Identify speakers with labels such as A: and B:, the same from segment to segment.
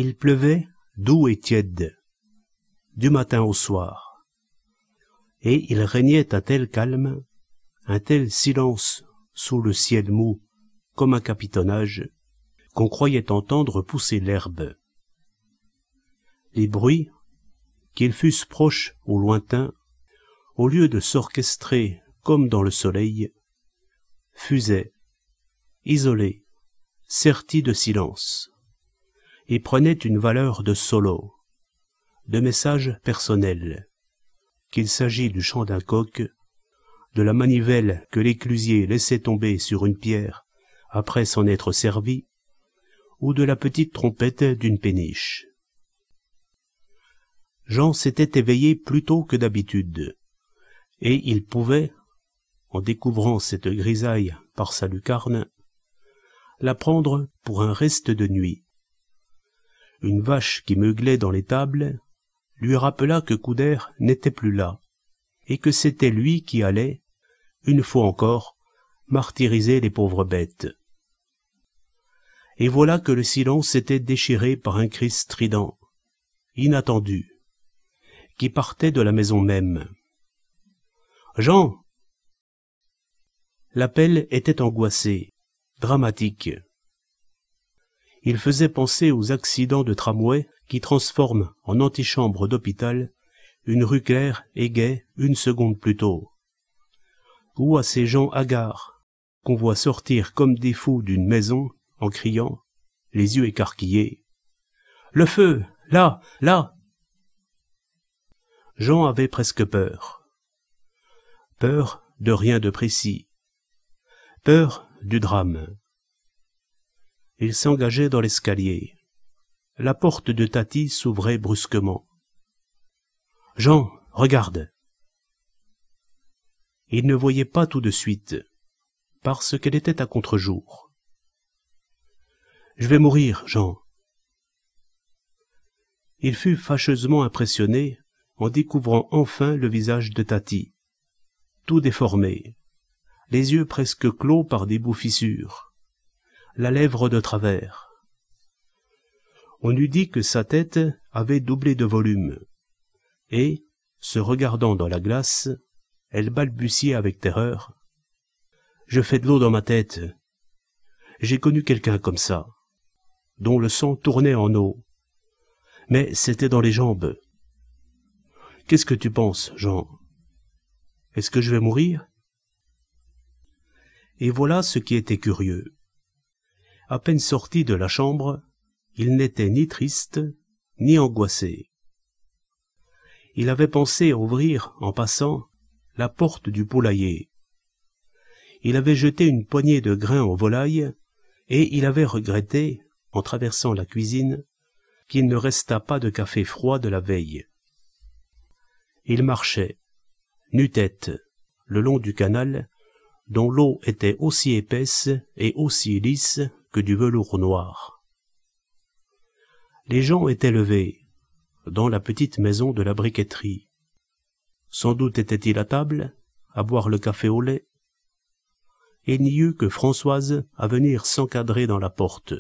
A: Il pleuvait doux et tiède, du matin au soir, et il régnait un tel calme, un tel silence sous le ciel mou, comme un capitonnage, qu'on croyait entendre pousser l'herbe. Les bruits, qu'ils fussent proches ou lointains, au lieu de s'orchestrer comme dans le soleil, fusaient, isolés, sertis de silence, et prenaient une valeur de solo, de message personnel, qu'il s'agit du chant d'un coq, de la manivelle que l'éclusier laissait tomber sur une pierre après s'en être servi, ou de la petite trompette d'une péniche. Jean s'était éveillé plus tôt que d'habitude, et il pouvait, en découvrant cette grisaille par sa lucarne, la prendre pour un reste de nuit. Une vache qui meuglait dans l'étable lui rappela que Coudert n'était plus là, et que c'était lui qui allait, une fois encore, martyriser les pauvres bêtes. Et voilà que le silence était déchiré par un cri strident, inattendu, qui partait de la maison même. « Jean !» L'appel était angoissé, dramatique. Il faisait penser aux accidents de tramway qui transforment en antichambre d'hôpital une rue claire et gaie une seconde plus tôt, ou à ces gens hagards qu'on voit sortir comme des fous d'une maison en criant, les yeux écarquillés, « Le feu! Là! Là !» Jean avait presque peur. Peur de rien de précis. Peur du drame. Il s'engageait dans l'escalier. La porte de Tati s'ouvrait brusquement. « Jean, regarde !» Il ne voyait pas tout de suite, parce qu'elle était à contre-jour. « Je vais mourir, Jean. » Il fut fâcheusement impressionné en découvrant enfin le visage de Tati, tout déformé, les yeux presque clos par des bouffissures, la lèvre de travers. On eût dit que sa tête avait doublé de volume, et, se regardant dans la glace, elle balbutiait avec terreur. « Je fais de l'eau dans ma tête. J'ai connu quelqu'un comme ça, dont le sang tournait en eau. Mais c'était dans les jambes. Qu'est-ce que tu penses, Jean? Est-ce que je vais mourir? » Et voilà ce qui était curieux. À peine sorti de la chambre, il n'était ni triste, ni angoissé. Il avait pensé ouvrir, en passant, la porte du poulailler. Il avait jeté une poignée de grains aux volailles, et il avait regretté, en traversant la cuisine, qu'il ne restât pas de café froid de la veille. Il marchait, nu-tête, le long du canal, dont l'eau était aussi épaisse et aussi lisse que du velours noir. Les gens étaient levés, dans la petite maison de la briqueterie. Sans doute était-il à table, à boire le café au lait. Il n'y eut que Françoise à venir s'encadrer dans la porte,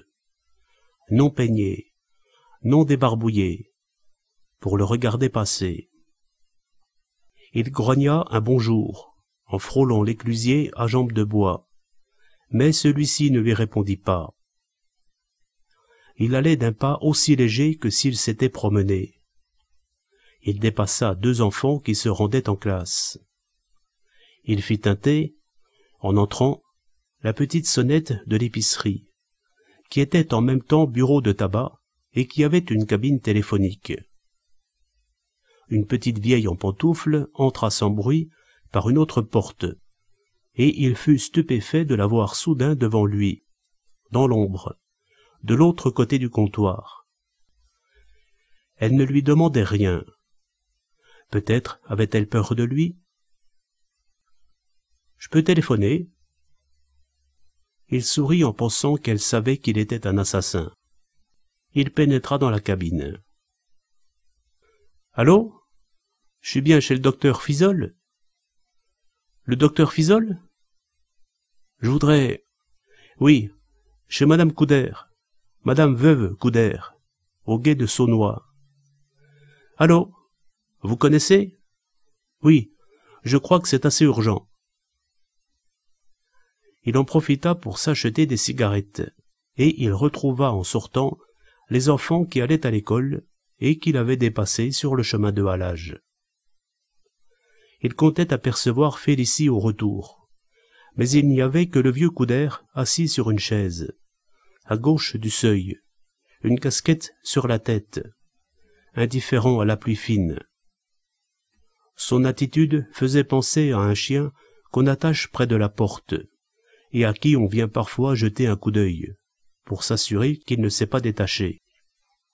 A: non peignée, non débarbouillée, pour le regarder passer. Il grogna un bonjour, en frôlant l'éclusier à jambes de bois, mais celui-ci ne lui répondit pas. Il allait d'un pas aussi léger que s'il s'était promené. Il dépassa 2 enfants qui se rendaient en classe. Il fit tinter, en entrant, la petite sonnette de l'épicerie, qui était en même temps bureau de tabac et qui avait une cabine téléphonique. Une petite vieille en pantoufles entra sans bruit par une autre porte, et il fut stupéfait de la voir soudain devant lui, dans l'ombre, de l'autre côté du comptoir. Elle ne lui demandait rien. Peut-être avait-elle peur de lui? « Je peux téléphoner ?» Il sourit en pensant qu'elle savait qu'il était un assassin. Il pénétra dans la cabine. « Allô? Je suis bien chez le docteur Fisolle? Le docteur Fisolle? Je voudrais... Oui, chez Madame Coudert, Madame Veuve Coudert, au gué de Saunois. « Allô, vous connaissez ? Oui, je crois que c'est assez urgent. » Il en profita pour s'acheter des cigarettes, et il retrouva en sortant les enfants qui allaient à l'école et qu'il avait dépassés sur le chemin de halage. Il comptait apercevoir Félicie au retour, mais il n'y avait que le vieux Coudert assis sur une chaise, à gauche du seuil, une casquette sur la tête, indifférent à la pluie fine. Son attitude faisait penser à un chien qu'on attache près de la porte, et à qui on vient parfois jeter un coup d'œil, pour s'assurer qu'il ne s'est pas détaché.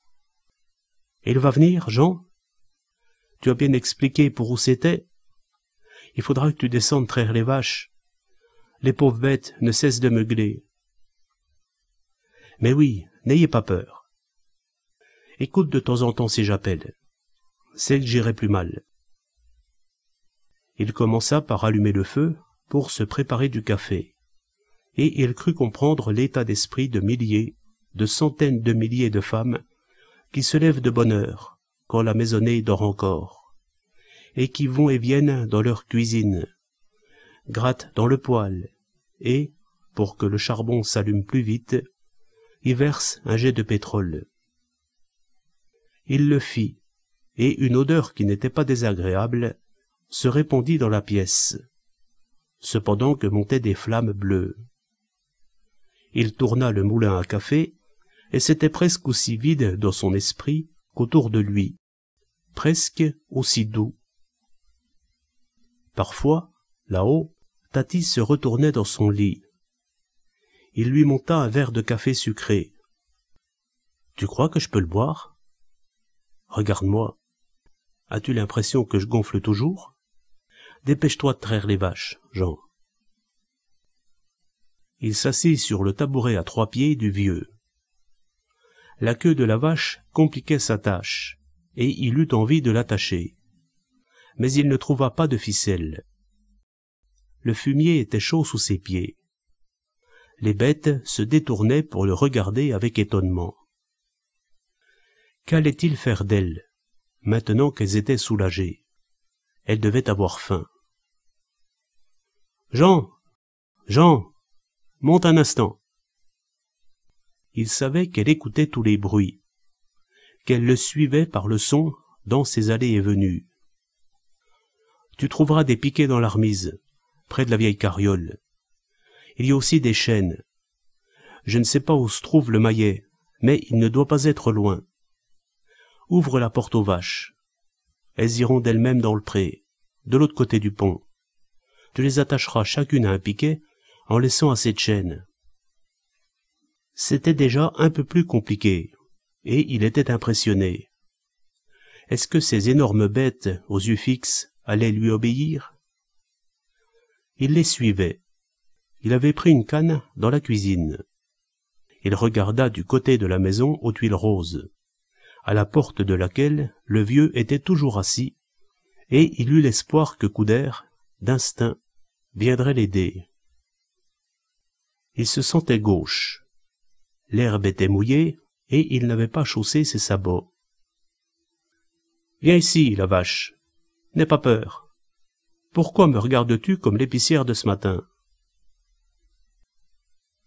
A: « Il va venir, Jean ? Tu as bien expliqué pour où c'était ? Il faudra que tu descendes traire les vaches. Les pauvres bêtes ne cessent de meugler. » « Mais oui, n'ayez pas peur. Écoute de temps en temps si j'appelle. C'est que j'irai plus mal. » Il commença par allumer le feu pour se préparer du café, et il crut comprendre l'état d'esprit de milliers, de centaines de milliers de femmes qui se lèvent de bonne heure, quand la maisonnée dort encore, et qui vont et viennent dans leur cuisine, grattent dans le poêle, et, pour que le charbon s'allume plus vite, y verse un jet de pétrole. Il le fit, et une odeur qui n'était pas désagréable se répandit dans la pièce, cependant que montaient des flammes bleues. Il tourna le moulin à café, et c'était presque aussi vide dans son esprit qu'autour de lui, presque aussi doux. Parfois, là-haut, Tati se retournait dans son lit. Il lui monta un verre de café sucré. « Tu crois que je peux le boire ? Regarde-moi. As-tu l'impression que je gonfle toujours ? Dépêche-toi de traire les vaches, Jean. » Il s'assit sur le tabouret à 3 pieds du vieux. La queue de la vache compliquait sa tâche, et il eut envie de l'attacher. Mais il ne trouva pas de ficelle. Le fumier était chaud sous ses pieds. Les bêtes se détournaient pour le regarder avec étonnement. Qu'allait-il faire d'elles, maintenant qu'elles étaient soulagées ? Elles devaient avoir faim. « Jean, Jean, monte un instant. » Il savait qu'elle écoutait tous les bruits, qu'elle le suivait par le son dans ses allées et venues. « Tu trouveras des piquets dans l'armise, près de la vieille carriole. Il y a aussi des chênes. Je ne sais pas où se trouve le maillet, mais il ne doit pas être loin. Ouvre la porte aux vaches. Elles iront d'elles-mêmes dans le pré, de l'autre côté du pont. Tu les attacheras chacune à un piquet en laissant assez de chaînes. » C'était déjà un peu plus compliqué, et il était impressionné. Est-ce que ces énormes bêtes aux yeux fixes allaient lui obéir ? Il les suivait. Il avait pris une canne dans la cuisine. Il regarda du côté de la maison aux tuiles roses, à la porte de laquelle le vieux était toujours assis, et il eut l'espoir que Coudert, d'instinct, viendrait l'aider. Il se sentait gauche. L'herbe était mouillée, et il n'avait pas chaussé ses sabots. « Viens ici, la vache. N'aie pas peur. Pourquoi me regardes-tu comme l'épicière de ce matin ?»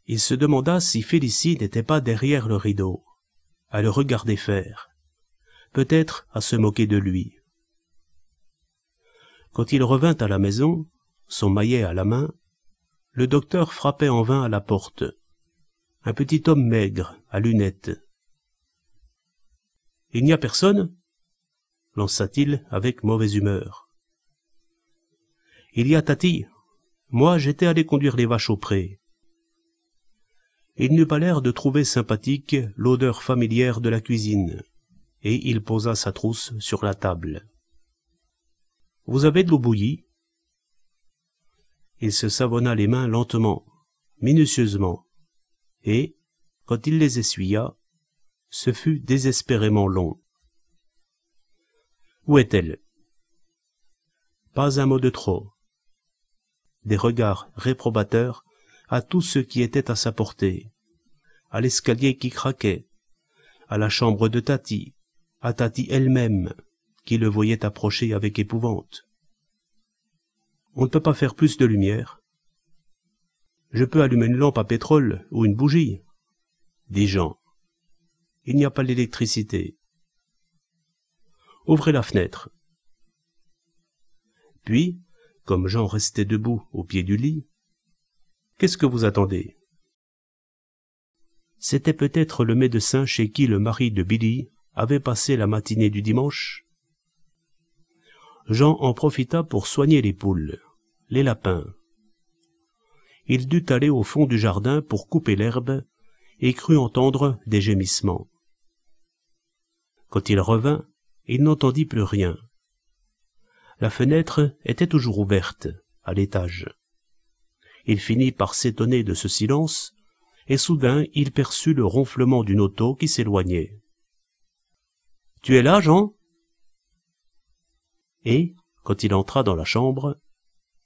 A: Il se demanda si Félicie n'était pas derrière le rideau, à le regarder faire, peut-être à se moquer de lui. Quand il revint à la maison, son maillet à la main, le docteur frappait en vain à la porte. Un petit homme maigre, à lunettes. « Il n'y a personne ?» lança-t-il avec mauvaise humeur. « Il y a Tati. Moi, j'étais allé conduire les vaches au pré. » Il n'eut pas l'air de trouver sympathique l'odeur familière de la cuisine, et il posa sa trousse sur la table. « Vous avez de l'eau bouillie ?» Il se savonna les mains lentement, minutieusement, et, quand il les essuya, ce fut désespérément long. Où est-elle ? Pas un mot de trop. Des regards réprobateurs à tout ce qui était à sa portée, à l'escalier qui craquait, à la chambre de Tati, à Tati elle-même, qui le voyait approcher avec épouvante. On ne peut pas faire plus de lumière. Je peux allumer une lampe à pétrole ou une bougie, dit Jean. Il n'y a pas l'électricité. Ouvrez la fenêtre. Puis, comme Jean restait debout au pied du lit, « Qu'est-ce que vous attendez ?» C'était peut-être le médecin chez qui le mari de Billy avait passé la matinée du dimanche. Jean en profita pour soigner les poules, les lapins. Il dut aller au fond du jardin pour couper l'herbe et crut entendre des gémissements. Quand il revint, il n'entendit plus rien. La fenêtre était toujours ouverte, à l'étage. Il finit par s'étonner de ce silence, et soudain il perçut le ronflement d'une auto qui s'éloignait. « Tu es là, Jean ?» Et, quand il entra dans la chambre,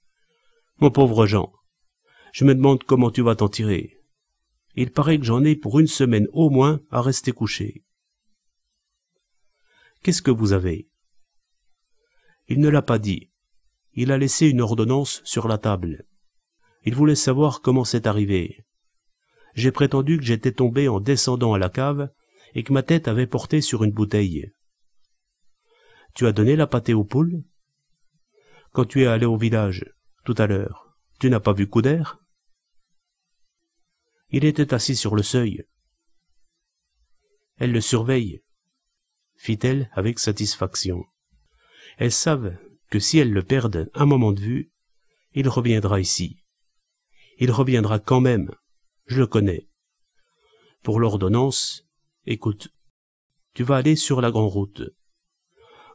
A: « Mon pauvre Jean, je me demande comment tu vas t'en tirer. Il paraît que j'en ai pour une semaine au moins à rester couché. » « Qu'est-ce que vous avez ?» Il ne l'a pas dit. Il a laissé une ordonnance sur la table. Il voulait savoir comment c'est arrivé. J'ai prétendu que j'étais tombé en descendant à la cave et que ma tête avait porté sur une bouteille. Tu as donné la pâtée aux poules? Quand tu es allé au village, tout à l'heure, tu n'as pas vu Couder? Il était assis sur le seuil. Elle le surveille, fit-elle avec satisfaction. Elles savent que si elles le perdent un moment de vue, il reviendra ici. Il reviendra quand même, je le connais. Pour l'ordonnance, écoute, tu vas aller sur la grande route.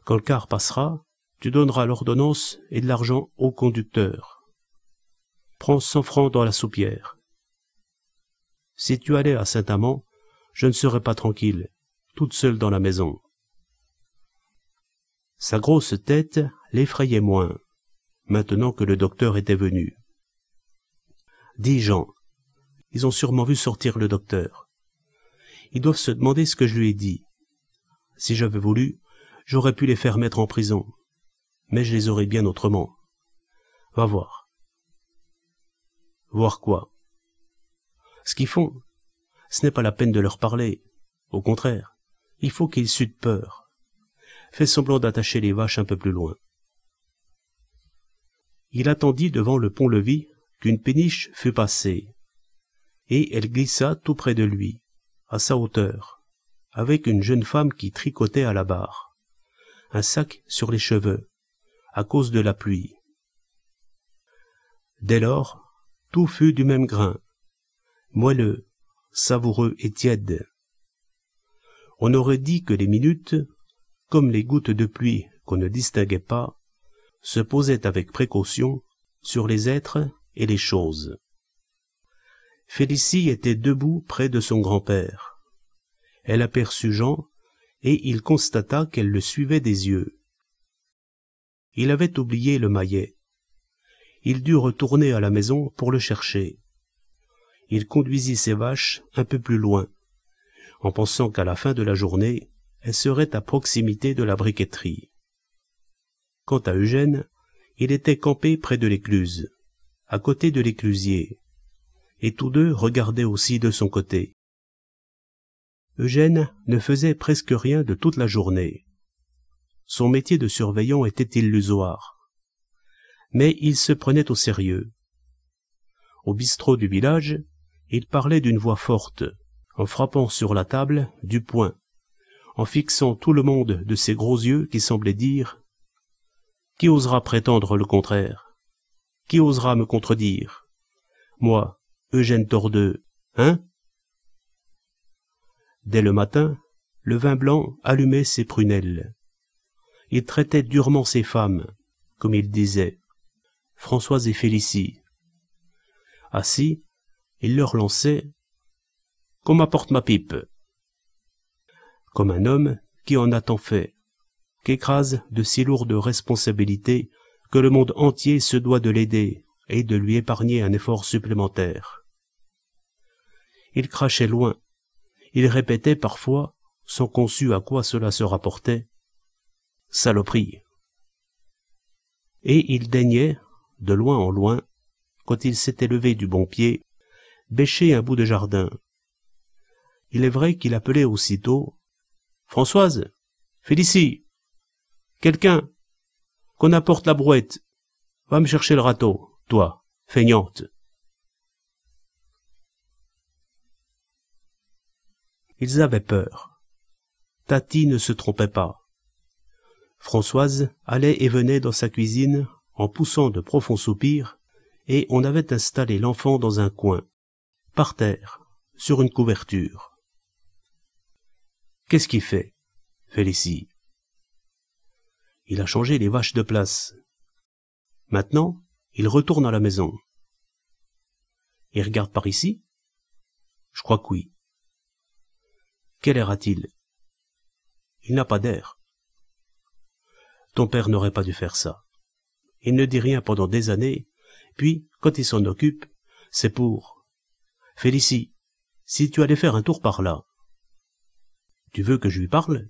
A: Quand le car passera, tu donneras l'ordonnance et de l'argent au conducteur. Prends 100 francs dans la soupière. Si tu allais à Saint-Amand, je ne serais pas tranquille, toute seule dans la maison. Sa grosse tête l'effrayait moins, maintenant que le docteur était venu. Dis Jean, ils ont sûrement vu sortir le docteur. Ils doivent se demander ce que je lui ai dit. Si j'avais voulu, j'aurais pu les faire mettre en prison, mais je les aurais bien autrement. Va voir. Voir quoi? Ce qu'ils font, ce n'est pas la peine de leur parler. Au contraire, il faut qu'ils sudent peur. Fais semblant d'attacher les vaches un peu plus loin. Il attendit devant le pont-levis qu'une péniche fût passée, et elle glissa tout près de lui, à sa hauteur, avec une jeune femme qui tricotait à la barre, un sac sur les cheveux, à cause de la pluie. Dès lors, tout fut du même grain, moelleux, savoureux et tiède. On aurait dit que les minutes, comme les gouttes de pluie qu'on ne distinguait pas, se posaient avec précaution sur les êtres et les choses. Félicie était debout près de son grand-père. Elle aperçut Jean, et il constata qu'elle le suivait des yeux. Il avait oublié le maillet. Il dut retourner à la maison pour le chercher. Il conduisit ses vaches un peu plus loin, en pensant qu'à la fin de la journée, elle serait à proximité de la briqueterie. Quant à Eugène, il était campé près de l'écluse, à côté de l'éclusier, et tous deux regardaient aussi de son côté. Eugène ne faisait presque rien de toute la journée. Son métier de surveillant était illusoire, mais il se prenait au sérieux. Au bistrot du village, il parlait d'une voix forte, en frappant sur la table du poing, en fixant tout le monde de ses gros yeux qui semblaient dire « Qui osera prétendre le contraire? Qui osera me contredire? Moi, Eugène Tordeux, hein ?» Dès le matin, le vin blanc allumait ses prunelles. Il traitait durement ses femmes, comme il disait, Françoise et Félicie. Assis, il leur lançait « Qu'on m'apporte ma pipe !» Comme un homme qui en a tant fait, qu'écrase de si lourdes responsabilités que le monde entier se doit de l'aider et de lui épargner un effort supplémentaire. Il crachait loin, il répétait parfois, sans qu'on sût à quoi cela se rapportait. Saloperie. Et il daignait, de loin en loin, quand il s'était levé du bon pied, bêcher un bout de jardin. Il est vrai qu'il appelait aussitôt « Françoise, Félicie, quelqu'un, qu'on apporte la brouette, va me chercher le râteau, toi, feignante. » Ils avaient peur. Tati ne se trompait pas. Françoise allait et venait dans sa cuisine en poussant de profonds soupirs, et on avait installé l'enfant dans un coin, par terre, sur une couverture. « Qu'est-ce qu'il fait, Félicie ?» Il a changé les vaches de place. Maintenant, il retourne à la maison. Il regarde par ici? Je crois que oui. Quel air a-t-il? Il n'a pas d'air. Ton père n'aurait pas dû faire ça. Il ne dit rien pendant des années, puis, quand il s'en occupe, c'est pour... Félicie, si tu allais faire un tour par là. Tu veux que je lui parle?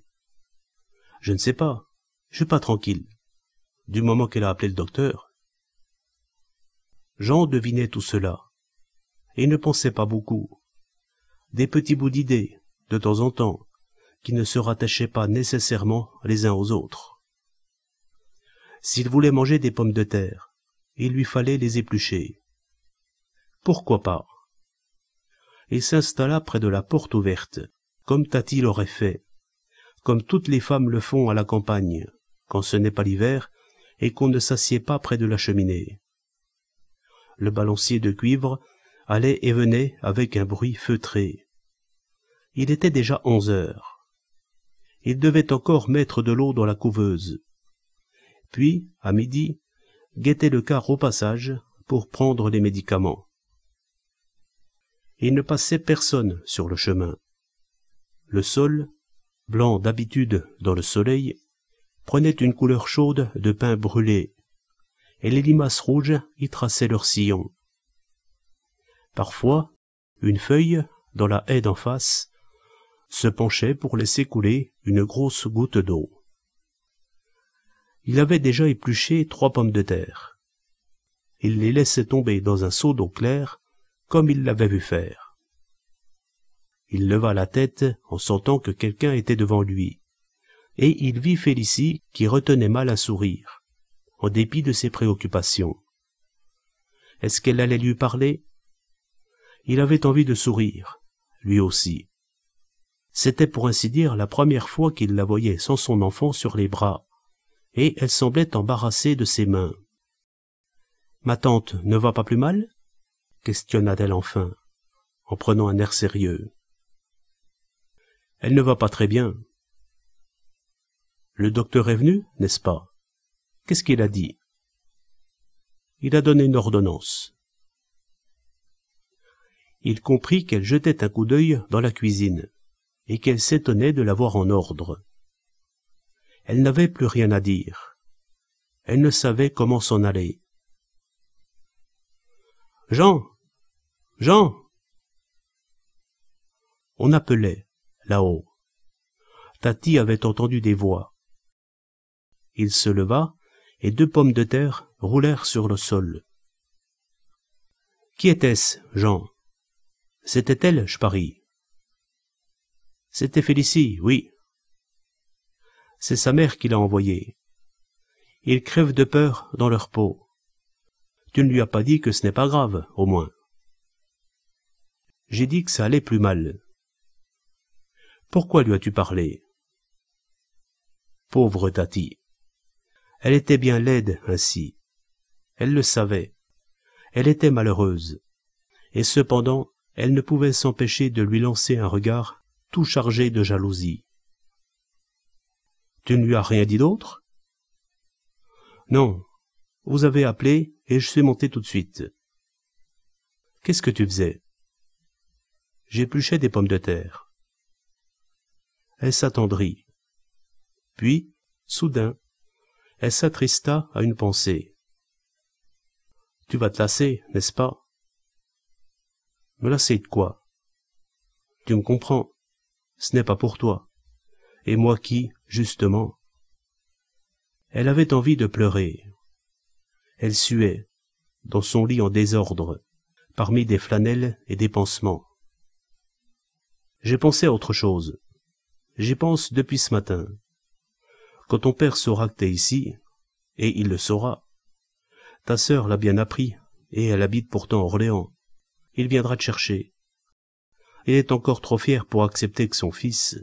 A: Je ne sais pas. Je suis pas tranquille. Du moment qu'elle a appelé le docteur. Jean devinait tout cela. Et ne pensait pas beaucoup. Des petits bouts d'idées, de temps en temps, qui ne se rattachaient pas nécessairement les uns aux autres. S'il voulait manger des pommes de terre, il lui fallait les éplucher. Pourquoi pas? Il s'installa près de la porte ouverte, comme Tati l'aurait fait, comme toutes les femmes le font à la campagne, quand ce n'est pas l'hiver et qu'on ne s'assied pas près de la cheminée. Le balancier de cuivre allait et venait avec un bruit feutré. Il était déjà 11 heures. Il devait encore mettre de l'eau dans la couveuse. Puis, à midi, guettait le car au passage pour prendre les médicaments. Il ne passait personne sur le chemin. Le sol, blanc d'habitude dans le soleil, prenait une couleur chaude de pain brûlé, et les limaces rouges y traçaient leurs sillons. Parfois, une feuille, dans la haie d'en face, se penchait pour laisser couler une grosse goutte d'eau. Il avait déjà épluché 3 pommes de terre. Il les laissait tomber dans un seau d'eau claire, comme il l'avait vu faire. Il leva la tête en sentant que quelqu'un était devant lui, et il vit Félicie qui retenait mal un sourire, en dépit de ses préoccupations. Est-ce qu'elle allait lui parler? Il avait envie de sourire, lui aussi. C'était pour ainsi dire la première fois qu'il la voyait sans son enfant sur les bras, et elle semblait embarrassée de ses mains. « Ma tante ne va pas plus mal ?» questionna-t-elle enfin, en prenant un air sérieux. « Elle ne va pas très bien. »« Le docteur est venu, n'est-ce pas? Qu'est-ce qu'il a dit? » ?»« Il a donné une ordonnance. » Il comprit qu'elle jetait un coup d'œil dans la cuisine, et qu'elle s'étonnait de la voir en ordre. Elle n'avait plus rien à dire. Elle ne savait comment s'en aller. « Jean! Jean !» On appelait, là-haut. Tati avait entendu des voix. Il se leva, et 2 pommes de terre roulèrent sur le sol. « Qui était-ce, Jean? C'était elle, je parie. »« C'était Félicie, oui. C'est sa mère qui l'a envoyée. Ils crèvent de peur dans leur peau. Tu ne lui as pas dit que ce n'est pas grave, au moins. » « J'ai dit que ça allait plus mal. »« Pourquoi lui as-tu parlé? » Pauvre Tati. Elle était bien laide ainsi. Elle le savait. Elle était malheureuse. Et cependant, elle ne pouvait s'empêcher de lui lancer un regard tout chargé de jalousie. « Tu ne lui as rien dit d'autre? »« Non. Vous avez appelé et je suis monté tout de suite. »« Qu'est-ce que tu faisais? » ?»« J'épluchais des pommes de terre. » Elle s'attendrit. Puis, soudain, elle s'attrista à une pensée. « Tu vas te lasser, n'est-ce pas? »« Me lasser de quoi? Tu me comprends, ce n'est pas pour toi. Et moi qui, justement... Elle avait envie de pleurer. Elle suait, dans son lit en désordre, parmi des flanelles et des pansements. J'ai pensé à autre chose. J'y pense depuis ce matin. Quand ton père saura que t'es ici, et il le saura, ta sœur l'a bien appris, et elle habite pourtant Orléans, il viendra te chercher. Il est encore trop fier pour accepter que son fils...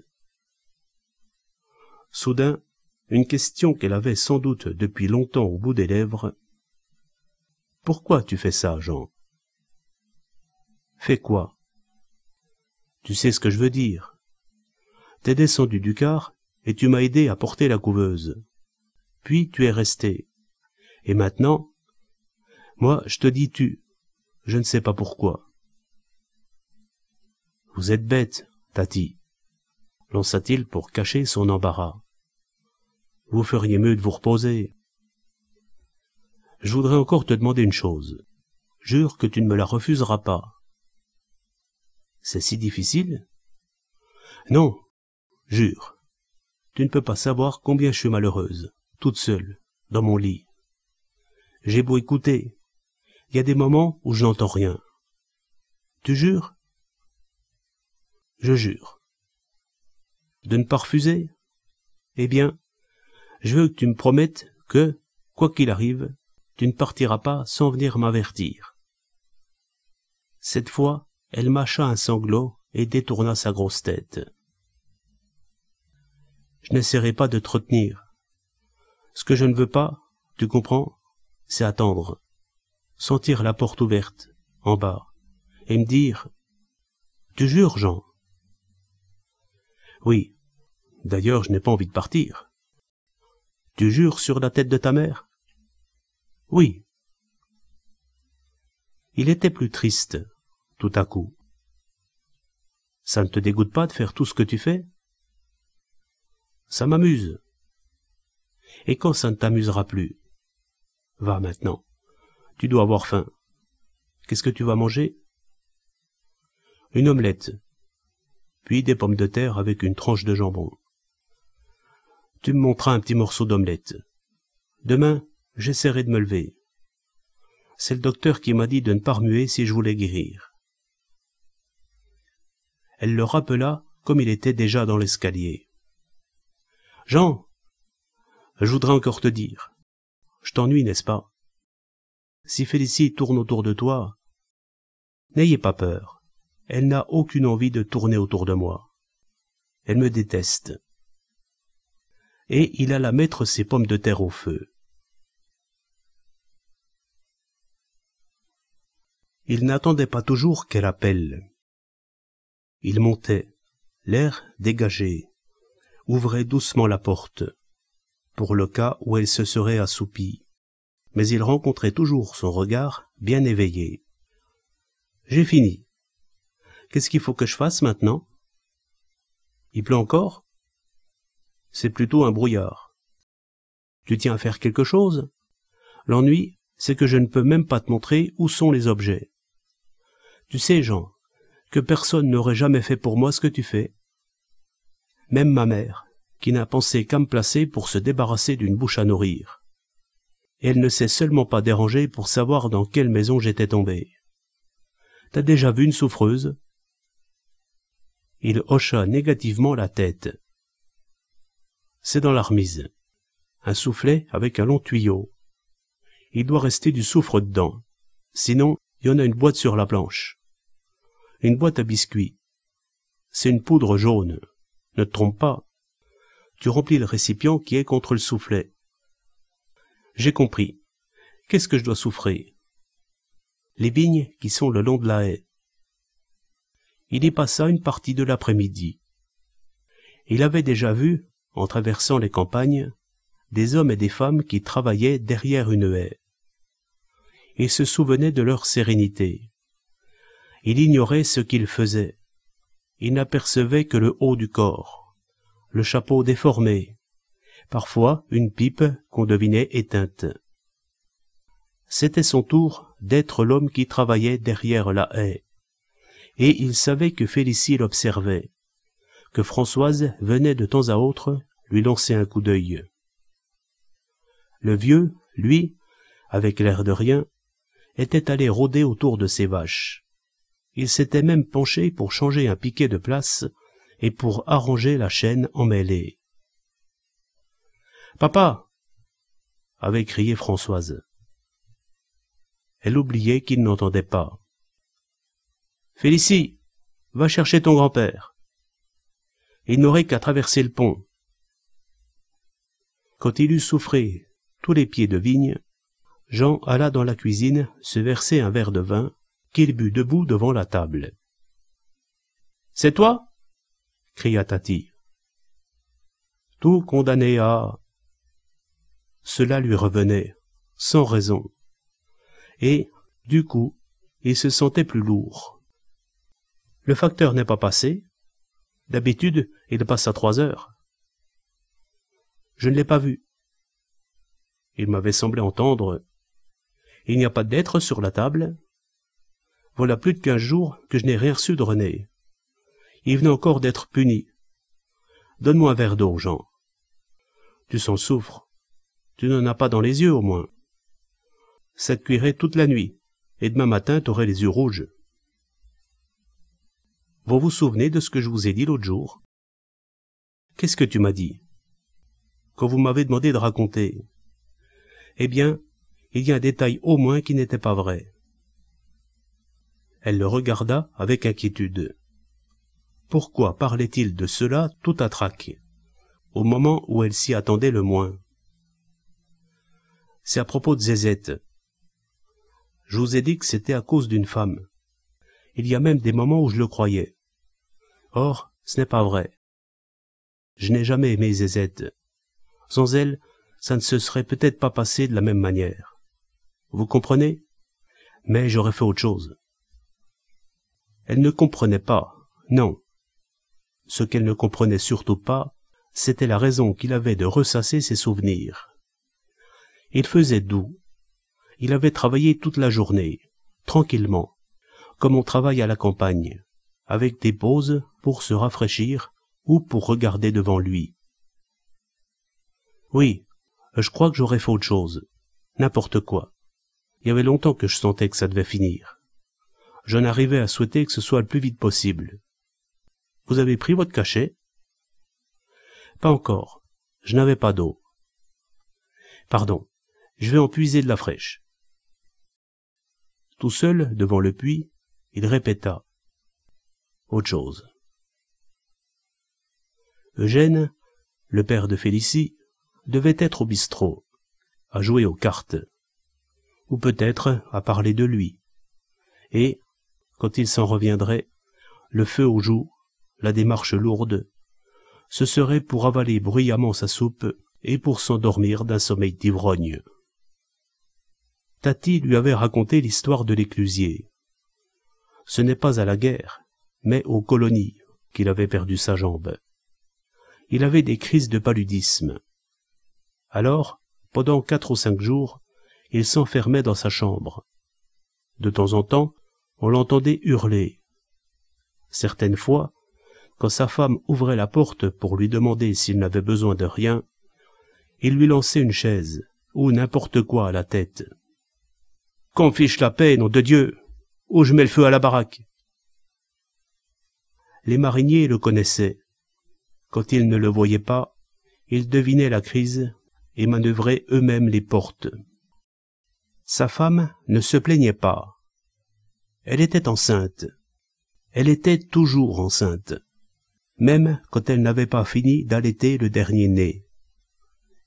A: Soudain, une question qu'elle avait sans doute depuis longtemps au bout des lèvres. « Pourquoi tu fais ça, Jean ?»« Fais quoi ?»« Tu sais ce que je veux dire. T'es descendu du car et tu m'as aidé à porter la couveuse. Puis tu es resté. Et maintenant, moi je te dis tu. Je ne sais pas pourquoi. »« Vous êtes bête, Tati, » lança-t-il pour cacher son embarras. « Vous feriez mieux de vous reposer. Je voudrais encore te demander une chose. Jure que tu ne me la refuseras pas. »« C'est si difficile ?»« Non, jure. Tu ne peux pas savoir combien je suis malheureuse, toute seule, dans mon lit. J'ai beau écouter, il y a des moments où je n'entends rien. Tu jures ?»« Je jure. »« De ne pas refuser ? Eh bien, je veux que tu me promettes que, quoi qu'il arrive, tu ne partiras pas sans venir m'avertir. » Cette fois, elle mâcha un sanglot et détourna sa grosse tête. « Je n'essaierai pas de te retenir. Ce que je ne veux pas, tu comprends, c'est attendre, sentir la porte ouverte, en bas, et me dire « Tu jures, Jean ?» « Oui. D'ailleurs, je n'ai pas envie de partir. »« Tu jures sur la tête de ta mère ?»« Oui. » Il était plus triste, tout à coup. « Ça ne te dégoûte pas de faire tout ce que tu fais ? » ?»« Ça m'amuse. »« Et quand ça ne t'amusera plus ? Va maintenant. Tu dois avoir faim. Qu'est-ce que tu vas manger ? » ?»« Une omelette. Puis des pommes de terre avec une tranche de jambon. Tu me montras un petit morceau d'omelette. Demain, j'essaierai de me lever. C'est le docteur qui m'a dit de ne pas remuer si je voulais guérir. » Elle le rappela comme il était déjà dans l'escalier. « Jean, je voudrais encore te dire. Je t'ennuie, n'est-ce pas ? Si Félicie tourne autour de toi, n'ayez pas peur. Elle n'a aucune envie de tourner autour de moi. Elle me déteste. » Et il alla mettre ses pommes de terre au feu. Il n'attendait pas toujours qu'elle appelle. Il montait, l'air dégagé, ouvrait doucement la porte, pour le cas où elle se serait assoupie, mais il rencontrait toujours son regard bien éveillé. « J'ai fini. Qu'est-ce qu'il faut que je fasse maintenant ? Il pleut encore ? C'est plutôt un brouillard. Tu tiens à faire quelque chose ? L'ennui, c'est que je ne peux même pas te montrer où sont les objets. Tu sais, Jean, que personne n'aurait jamais fait pour moi ce que tu fais. Même ma mère, qui n'a pensé qu'à me placer pour se débarrasser d'une bouche à nourrir. Et elle ne s'est seulement pas dérangée pour savoir dans quelle maison j'étais tombé. T'as déjà vu une souffreuse ? » Il hocha négativement la tête. « C'est dans la remise. Un soufflet avec un long tuyau. Il doit rester du soufre dedans. Sinon, il y en a une boîte sur la planche. Une boîte à biscuits. C'est une poudre jaune. Ne te trompe pas. Tu remplis le récipient qui est contre le soufflet. J'ai compris. Qu'est-ce que je dois souffrir ? Les vignes qui sont le long de la haie. » Il y passa une partie de l'après-midi. Il avait déjà vu, en traversant les campagnes, des hommes et des femmes qui travaillaient derrière une haie. Il se souvenait de leur sérénité. Il ignorait ce qu'ils faisaient. Il n'apercevait que le haut du corps, le chapeau déformé, parfois une pipe qu'on devinait éteinte. C'était son tour d'être l'homme qui travaillait derrière la haie. Et il savait que Félicie l'observait, que Françoise venait de temps à autre lui lancer un coup d'œil. Le vieux, lui, avec l'air de rien, était allé rôder autour de ses vaches. Il s'était même penché pour changer un piquet de place et pour arranger la chaîne emmêlée. « Papa !» avait crié Françoise. Elle oubliait qu'il n'entendait pas. « Félicie, va chercher ton grand-père. Il n'aurait qu'à traverser le pont. » Quand il eut souffré tous les pieds de vigne, Jean alla dans la cuisine se verser un verre de vin qu'il but debout devant la table. « C'est toi ?» cria Tati. Tout condamné à... Cela lui revenait, sans raison. Et, du coup, il se sentait plus lourd. Le facteur n'est pas passé. D'habitude, il passe à 3 heures. Je ne l'ai pas vu. Il m'avait semblé entendre. Il n'y a pas d'être sur la table. Voilà plus de 15 jours que je n'ai rien reçu de René. Il venait encore d'être puni. Donne-moi un verre d'eau, Jean. Tu s'en souffres. Tu n'en as pas dans les yeux, au moins. Ça te cuirait toute la nuit, et demain matin t'aurais les yeux rouges. Vous vous souvenez de ce que je vous ai dit l'autre jour? Qu'est-ce que tu m'as dit? Quand vous m'avez demandé de raconter. Eh bien, il y a un détail au moins qui n'était pas vrai. Elle le regarda avec inquiétude. Pourquoi parlait-il de cela tout à trac, au moment où elle s'y attendait le moins? C'est à propos de Zézette. Je vous ai dit que c'était à cause d'une femme. Il y a même des moments où je le croyais. Or, ce n'est pas vrai. Je n'ai jamais aimé Zézette. Sans elle, ça ne se serait peut-être pas passé de la même manière. Vous comprenez? Mais j'aurais fait autre chose. Elle ne comprenait pas, non. Ce qu'elle ne comprenait surtout pas, c'était la raison qu'il avait de ressasser ses souvenirs. Il faisait doux. Il avait travaillé toute la journée, tranquillement, comme on travaille à la campagne, avec des pauses pour se rafraîchir ou pour regarder devant lui. Oui, je crois que j'aurais fait autre chose, n'importe quoi. Il y avait longtemps que je sentais que ça devait finir. J'en arrivais à souhaiter que ce soit le plus vite possible. Vous avez pris votre cachet? Pas encore. Je n'avais pas d'eau. Pardon, je vais en puiser de la fraîche. Tout seul, devant le puits, il répéta. Autre chose. Eugène, le père de Félicie, devait être au bistrot, à jouer aux cartes, ou peut-être à parler de lui. Et, quand il s'en reviendrait, le feu aux joues, la démarche lourde, ce serait pour avaler bruyamment sa soupe et pour s'endormir d'un sommeil d'ivrogne. Tati lui avait raconté l'histoire de l'éclusier. Ce n'est pas à la guerre, mais aux colonies qu'il avait perdu sa jambe. Il avait des crises de paludisme. Alors, pendant 4 ou 5 jours, il s'enfermait dans sa chambre. De temps en temps, on l'entendait hurler. Certaines fois, quand sa femme ouvrait la porte pour lui demander s'il n'avait besoin de rien, il lui lançait une chaise ou n'importe quoi à la tête. « Qu'on fiche la paix, nom de Dieu, ou je mets le feu à la baraque !» Les mariniers le connaissaient. Quand ils ne le voyaient pas, ils devinaient la crise et manœuvraient eux-mêmes les portes. Sa femme ne se plaignait pas. Elle était enceinte. Elle était toujours enceinte, même quand elle n'avait pas fini d'allaiter le dernier né.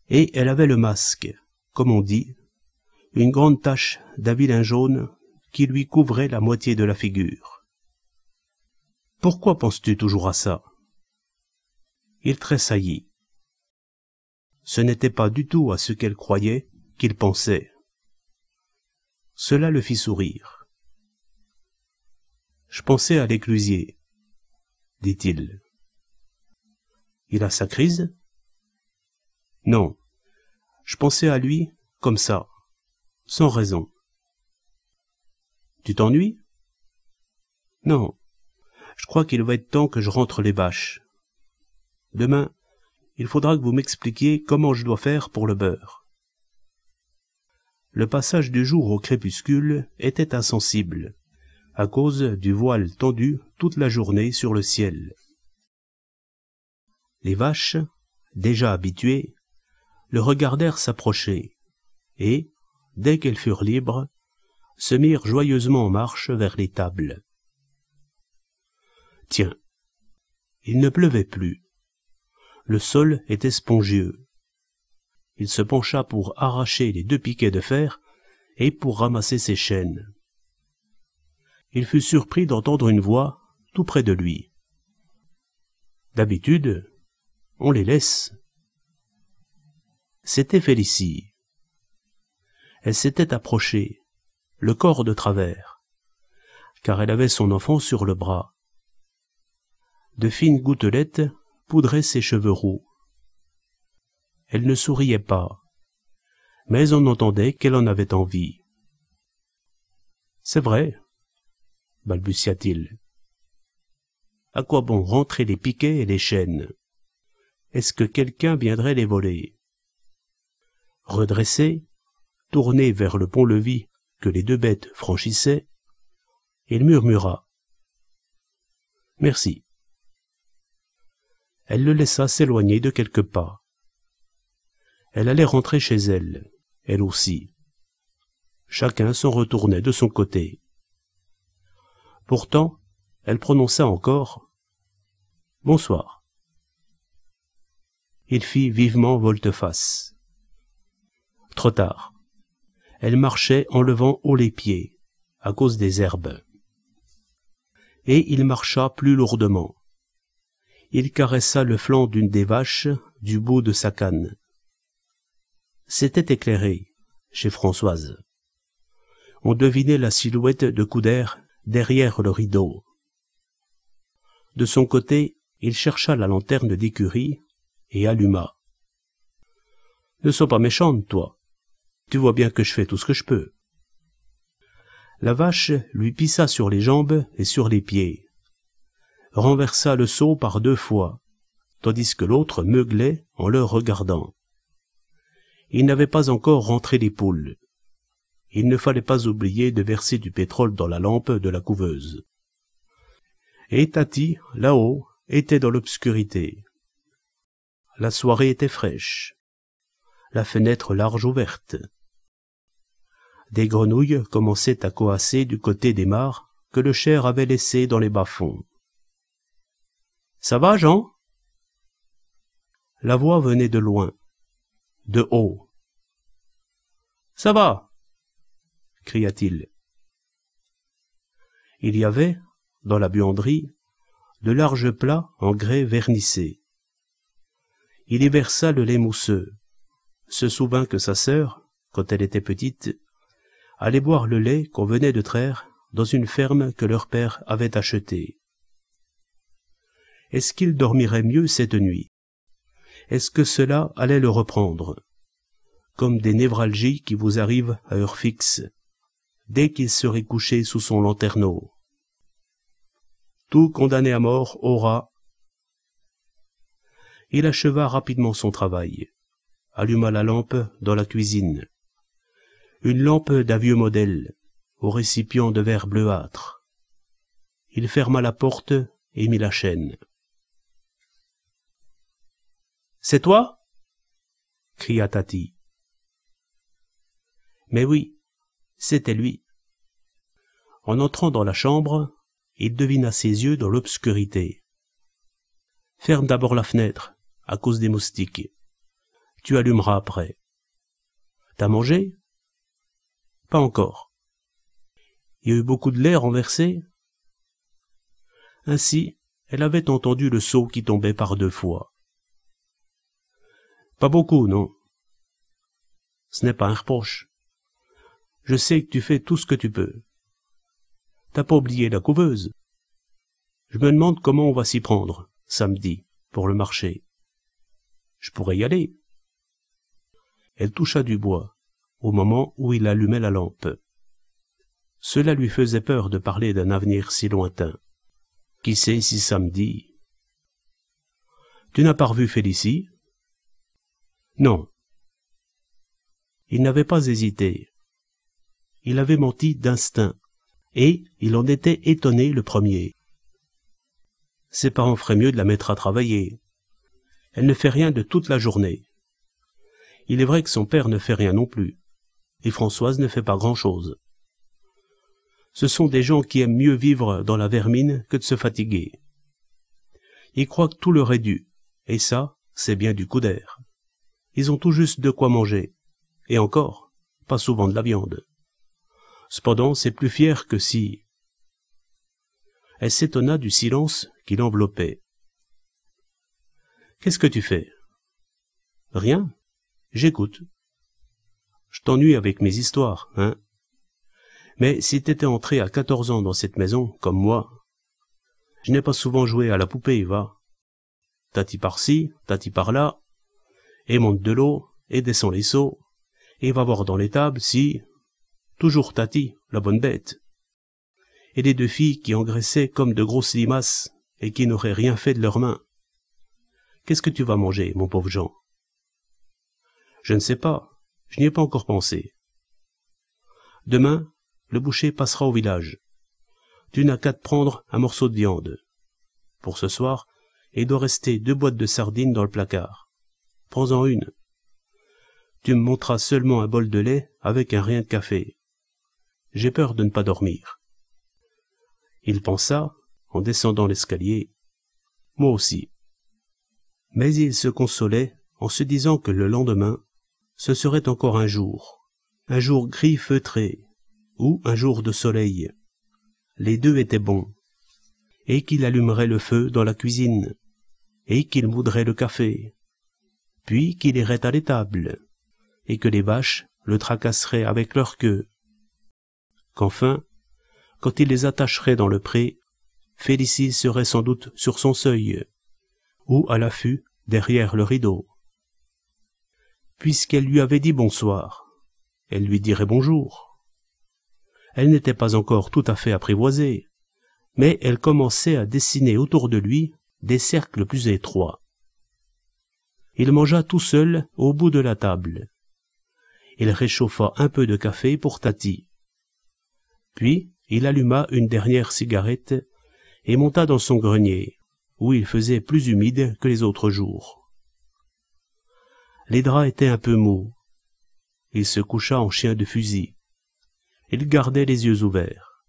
A: Et elle avait le masque, comme on dit, une grande tache d'abilin jaune qui lui couvrait la moitié de la figure. « Pourquoi penses-tu toujours à ça ?» Il tressaillit. Ce n'était pas du tout à ce qu'elle croyait qu'il pensait. Cela le fit sourire. « Je pensais à l'éclusier, dit-il. Il a sa crise? Non, je pensais à lui comme ça, sans raison. Tu t'ennuies? Non, je crois qu'il va être temps que je rentre les vaches. Demain, il faudra que vous m'expliquiez comment je dois faire pour le beurre. Le passage du jour au crépuscule était insensible, à cause du voile tendu toute la journée sur le ciel. Les vaches, déjà habituées, le regardèrent s'approcher, et, dès qu'elles furent libres, se mirent joyeusement en marche vers l'étable. Tiens, il ne pleuvait plus. Le sol était spongieux. Il se pencha pour arracher les 2 piquets de fer et pour ramasser ses chaînes. Il fut surpris d'entendre une voix tout près de lui. D'habitude, on les laisse. C'était Félicie. Elle s'était approchée, le corps de travers, car elle avait son enfant sur le bras. De fines gouttelettes poudraient ses cheveux roux. Elle ne souriait pas, mais on entendait qu'elle en avait envie. « C'est vrai, » balbutia-t-il. « À quoi bon rentrer les piquets et les chaînes? Est-ce que quelqu'un viendrait les voler ?» Redressé, tourné vers le pont-levis que les 2 bêtes franchissaient, il murmura « Merci ». Elle le laissa s'éloigner de quelques pas. Elle allait rentrer chez elle, elle aussi. Chacun s'en retournait de son côté. Pourtant, elle prononça encore « Bonsoir ». Il fit vivement volte-face. Trop tard. Elle marchait en levant haut les pieds, à cause des herbes. Et il marcha plus lourdement. Il caressa le flanc d'une des vaches du bout de sa canne. C'était éclairé, chez Françoise. On devinait la silhouette de Coudert derrière le rideau. De son côté, il chercha la lanterne d'écurie et alluma. « Ne sois pas méchante, toi. Tu vois bien que je fais tout ce que je peux. » La vache lui pissa sur les jambes et sur les pieds, renversa le seau par 2 fois, tandis que l'autre meuglait en le regardant. Il n'avait pas encore rentré les poules. Il ne fallait pas oublier de verser du pétrole dans la lampe de la couveuse. Et Tati, là-haut, était dans l'obscurité. La soirée était fraîche, la fenêtre large ouverte. Des grenouilles commençaient à coasser du côté des mares que le cher avait laissées dans les bas-fonds. « Ça va, Jean ?» La voix venait de loin, de haut. « Ça va !» cria-t-il. Il y avait, dans la buanderie, de larges plats en grès vernissé. Il y versa le lait mousseux, se souvint que sa sœur, quand elle était petite, allait boire le lait qu'on venait de traire dans une ferme que leur père avait achetée. Est-ce qu'il dormirait mieux cette nuit? Est-ce que cela allait le reprendre, comme des névralgies qui vous arrivent à heure fixe, dès qu'il serait couché sous son lanterneau? Tout condamné à mort aura... Il acheva rapidement son travail, alluma la lampe dans la cuisine. Une lampe d'un vieux modèle, au récipient de verre bleuâtre. Il ferma la porte et mit la chaîne. « C'est toi ?» cria Tati. Mais oui, c'était lui. En entrant dans la chambre, il devina ses yeux dans l'obscurité. « Ferme d'abord la fenêtre, à cause des moustiques. Tu allumeras après. »« T'as mangé ?»« Pas encore. »« Il y a eu beaucoup de lait renversé ?» Ainsi, elle avait entendu le seau qui tombait par 2 fois. « Pas beaucoup, non. Ce n'est pas un reproche. Je sais que tu fais tout ce que tu peux. T'as pas oublié la couveuse. Je me demande comment on va s'y prendre, samedi, pour le marché. Je pourrais y aller. » Elle toucha du bois, au moment où il allumait la lampe. Cela lui faisait peur de parler d'un avenir si lointain. Qui sait si samedi... Tu n'as pas revu Félicie? Non. Il n'avait pas hésité. Il avait menti d'instinct, et il en était étonné le premier. Ses parents feraient mieux de la mettre à travailler. Elle ne fait rien de toute la journée. Il est vrai que son père ne fait rien non plus, et Françoise ne fait pas grand-chose. Ce sont des gens qui aiment mieux vivre dans la vermine que de se fatiguer. Ils croient que tout leur est dû, et ça, c'est bien du coup d'air. Ils ont tout juste de quoi manger, et encore, pas souvent de la viande. Cependant, c'est plus fier que si... Elle s'étonna du silence qui l'enveloppait. « Qu'est-ce que tu fais ?»« Rien. J'écoute. Je t'ennuie avec mes histoires, hein. Mais si t'étais entré à 14 ans dans cette maison, comme moi, je n'ai pas souvent joué à la poupée, va. Tati par-ci, tati par-là, et monte de l'eau, et descend les seaux, et va voir dans les tables si... Toujours Tati, la bonne bête. Et les deux filles qui engraissaient comme de grosses limaces, et qui n'auraient rien fait de leurs mains. Qu'est-ce que tu vas manger, mon pauvre Jean? Je ne sais pas, je n'y ai pas encore pensé. Demain, le boucher passera au village. Tu n'as qu'à te prendre un morceau de viande. Pour ce soir, il doit rester 2 boîtes de sardines dans le placard. Prends-en une. Tu me monteras seulement un bol de lait avec un rien de café. J'ai peur de ne pas dormir. Il pensa, en descendant l'escalier, moi aussi. Mais il se consolait en se disant que le lendemain, ce serait encore un jour gris feutré, ou un jour de soleil. Les deux étaient bons, et qu'il allumerait le feu dans la cuisine, et qu'il moudrait le café, puis qu'il irait à l'étable, et que les vaches le tracasseraient avec leur queue, qu'enfin, quand il les attacherait dans le pré, Félicie serait sans doute sur son seuil, ou à l'affût derrière le rideau. Puisqu'elle lui avait dit bonsoir, elle lui dirait bonjour. Elle n'était pas encore tout à fait apprivoisée, mais elle commençait à dessiner autour de lui des cercles plus étroits. Il mangea tout seul au bout de la table. Il réchauffa un peu de café pour Tati. Puis il alluma une dernière cigarette et monta dans son grenier, où il faisait plus humide que les autres jours. Les draps étaient un peu mous. Il se coucha en chien de fusil. Il gardait les yeux ouverts.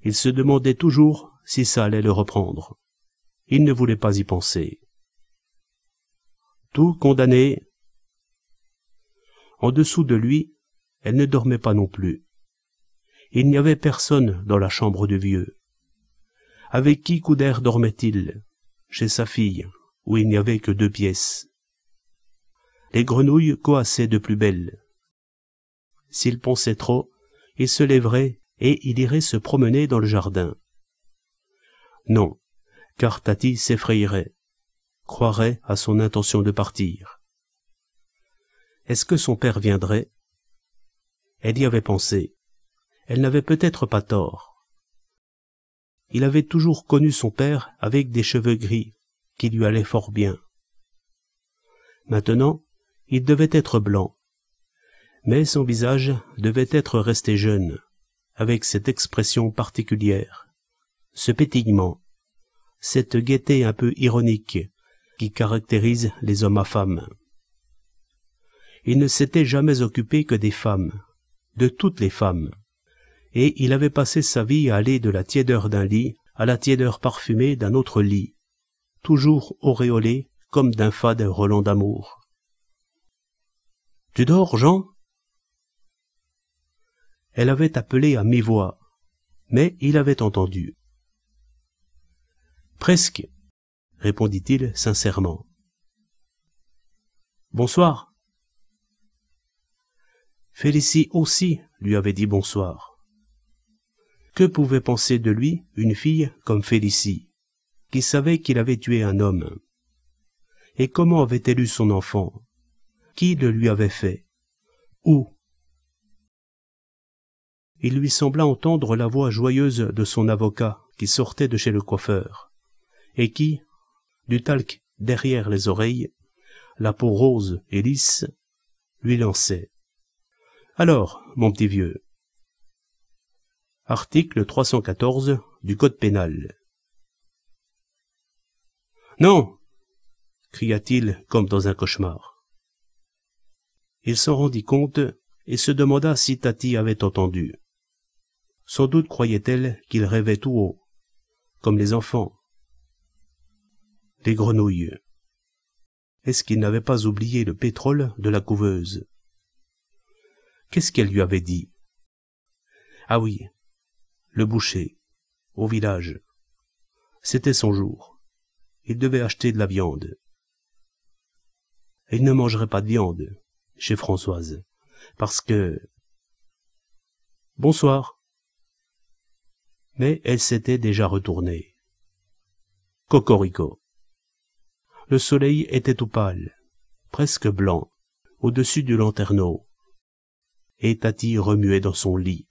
A: Il se demandait toujours si ça allait le reprendre. Il ne voulait pas y penser. Tout condamné. En dessous de lui, elle ne dormait pas non plus. Il n'y avait personne dans la chambre du vieux. Avec qui Coudert dormait-il? Chez sa fille, où il n'y avait que 2 pièces. Les grenouilles coassaient de plus belle. S'il pensait trop, il se lèverait et il irait se promener dans le jardin. Non, car Tati s'effrayerait, croirait à son intention de partir. Est-ce que son père viendrait? Elle y avait pensé. Elle n'avait peut-être pas tort. Il avait toujours connu son père avec des cheveux gris, qui lui allaient fort bien. Maintenant, il devait être blanc, mais son visage devait être resté jeune, avec cette expression particulière, ce pétillement, cette gaieté un peu ironique qui caractérise les hommes à femmes. Il ne s'était jamais occupé que des femmes, de toutes les femmes, et il avait passé sa vie à aller de la tiédeur d'un lit à la tiédeur parfumée d'un autre lit, toujours auréolé comme d'un fade relent d'amour. « Tu dors, Jean ?» Elle avait appelé à mi-voix, mais il avait entendu. « Presque, » répondit-il sincèrement. « Bonsoir. » Félicie aussi lui avait dit bonsoir. Que pouvait penser de lui une fille comme Félicie, qui savait qu'il avait tué un homme? Et comment avait-elle eu son enfant? Qui le lui avait fait? Où? Il lui sembla entendre la voix joyeuse de son avocat qui sortait de chez le coiffeur, et qui, du talc derrière les oreilles, la peau rose et lisse, lui lançait. « Alors, mon petit vieux ?» Article 314 du Code pénal. « Non !» cria-t-il comme dans un cauchemar. Il s'en rendit compte et se demanda si Tati avait entendu. Sans doute croyait-elle qu'il rêvait tout haut, comme les enfants. Les grenouilles. Est-ce qu'il n'avait pas oublié le pétrole de la couveuse? Qu'est-ce qu'elle lui avait dit? Ah oui, le boucher, au village. C'était son jour. Il devait acheter de la viande. Et il ne mangerait pas de viande chez Françoise, parce que... Bonsoir. Mais elle s'était déjà retournée. Cocorico. Le soleil était tout pâle, presque blanc, au-dessus du lanterneau, et Tati remuait dans son lit.